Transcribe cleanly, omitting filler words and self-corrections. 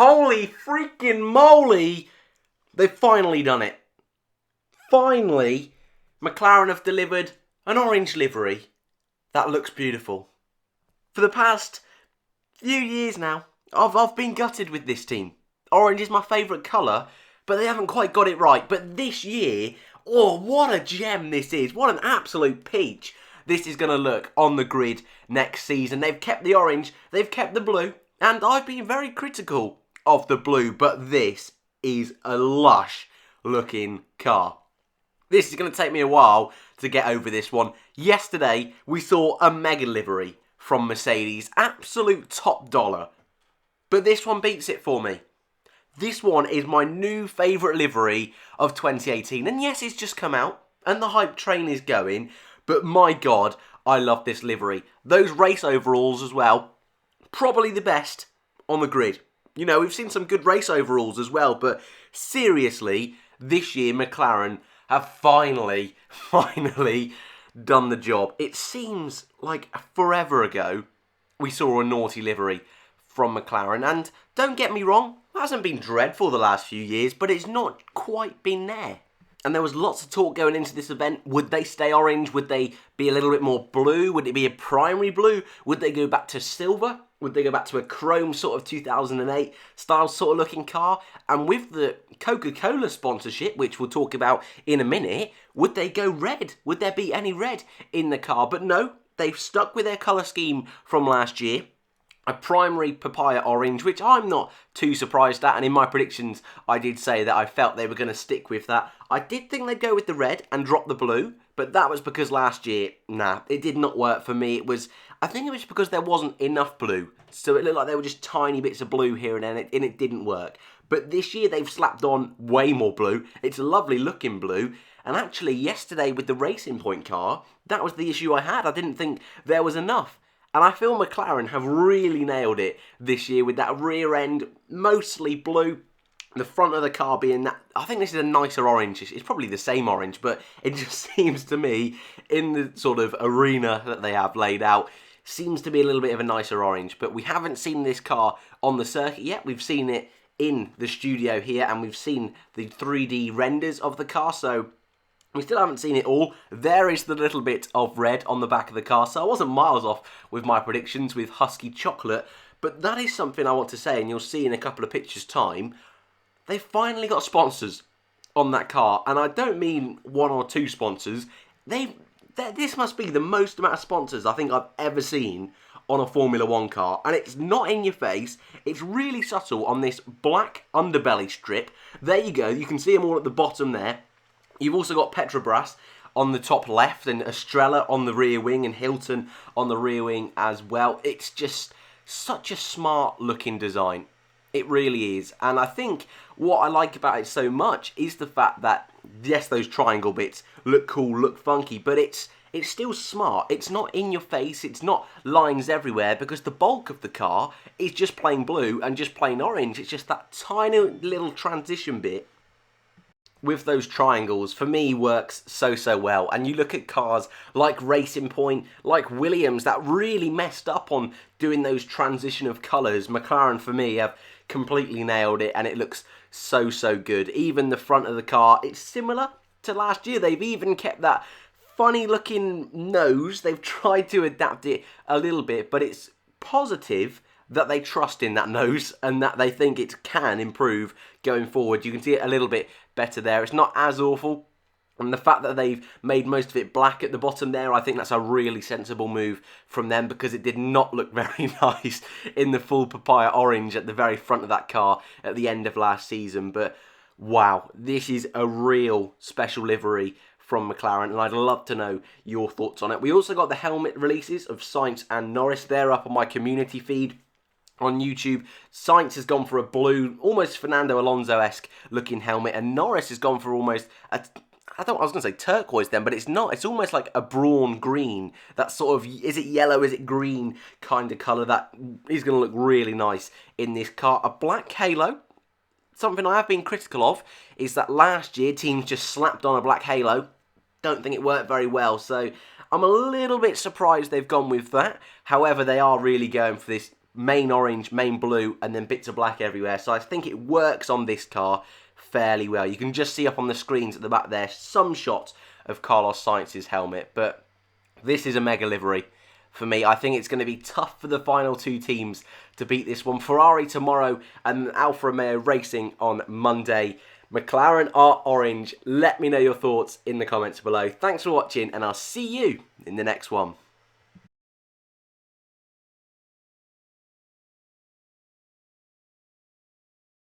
Holy freaking moly! They've finally done it. Finally, McLaren have delivered an orange livery that looks beautiful. For the past few years now, I've been gutted with this team. Orange is my favourite colour, but they haven't quite got it right. But this year, oh, what a gem this is. What an absolute peach this is going to look on the grid next season. They've kept the orange, they've kept the blue, and I've been very critical of the blue, but this is a lush looking car. This is going to take me a while to get over this one. Yesterday, we saw a mega livery from Mercedes. Absolute top dollar. But this one beats it for me. This one is my new favourite livery of 2018. And yes, it's just come out, and the hype train is going. But my God, I love this livery. Those race overalls as well, probably the best on the grid. You know, we've seen some good race overalls as well, but seriously, this year McLaren have finally done the job. It seems like forever ago we saw a naughty livery from McLaren, and don't get me wrong, it hasn't been dreadful the last few years, but it's not quite been there. And there was lots of talk going into this event. Would they stay orange? Would they be a little bit more blue? Would it be a primary blue? Would they go back to silver? Would they go back to a chrome sort of 2008 style sort of looking car? And with the Coca-Cola sponsorship, which we'll talk about in a minute, would they go red? Would there be any red in the car? But no, they've stuck with their colour scheme from last year. A primary papaya orange, which I'm not too surprised at, and in my predictions I did say that I felt they were going to stick with that. I did think they'd go with the red and drop the blue, but that was because last year, it did not work for me. I think it was because there wasn't enough blue, so it looked like there were just tiny bits of blue here and then, and it didn't work. But this year they've slapped on way more blue. It's a lovely looking blue, and actually yesterday with the Racing Point car, that was the issue I had. I didn't think there was enough. And I feel McLaren have really nailed it this year with that rear end, mostly blue. The front of the car being that, I think this is a nicer orange. It's probably the same orange, but it just seems to me, in the sort of arena that they have laid out, seems to be a little bit of a nicer orange. But we haven't seen this car on the circuit yet. We've seen it in the studio here, and we've seen the 3D renders of the car, so we still haven't seen it all. There is the little bit of red on the back of the car, so I wasn't miles off with my predictions with Husky Chocolate, but that is something I want to say, and you'll see in a couple of pictures' time. They've finally got sponsors on that car, and I don't mean one or two sponsors. This must be the most amount of sponsors I think I've ever seen on a Formula 1 car, and it's not in your face. It's really subtle on this black underbelly strip. There you go, you can see them all at the bottom there. You've also got Petrobras on the top left and Estrella on the rear wing and Hilton on the rear wing as well. It's just such a smart looking design. It really is. And I think what I like about it so much is the fact that, yes, those triangle bits look cool, look funky, but it's still smart. It's not in your face. It's not lines everywhere, because the bulk of the car is just plain blue and just plain orange. It's just that tiny little transition bit with those triangles, for me, works so well. And you look at cars like Racing Point, like Williams, that really messed up on doing those transition of colours. McLaren, for me, have completely nailed it, and it looks so good. Even the front of the car, it's similar to last year. They've even kept that funny looking nose. They've tried to adapt it a little bit, but it's positive that they trust in that nose and that they think it can improve going forward. You can see it a little bit better there. It's not as awful. And the fact that they've made most of it black at the bottom there, I think that's a really sensible move from them, because it did not look very nice in the full papaya orange at the very front of that car at the end of last season. But wow, this is a real special livery from McLaren, and I'd love to know your thoughts on it. We also got the helmet releases of Sainz and Norris. They're up on my community feed on YouTube. Sainz has gone for a blue, almost Fernando Alonso-esque looking helmet, and Norris has gone for almost a, I was going to say turquoise then, but it's not. It's almost like a brawn green. That sort of, is it yellow, is it green kind of colour that is going to look really nice in this car. A black halo. Something I have been critical of is that last year teams just slapped on a black halo. Don't think it worked very well, so I'm a little bit surprised they've gone with that. However, they are really going for this main orange, main blue, and then bits of black everywhere. So I think it works on this car fairly well. You can just see up on the screens at the back there some shots of Carlos Sainz's helmet, but this is a mega livery for me. I think it's going to be tough for the final two teams to beat this one. Ferrari tomorrow and Alfa Romeo Racing on Monday. McLaren are orange. Let me know your thoughts in the comments below. Thanks for watching, and I'll see you in the next one.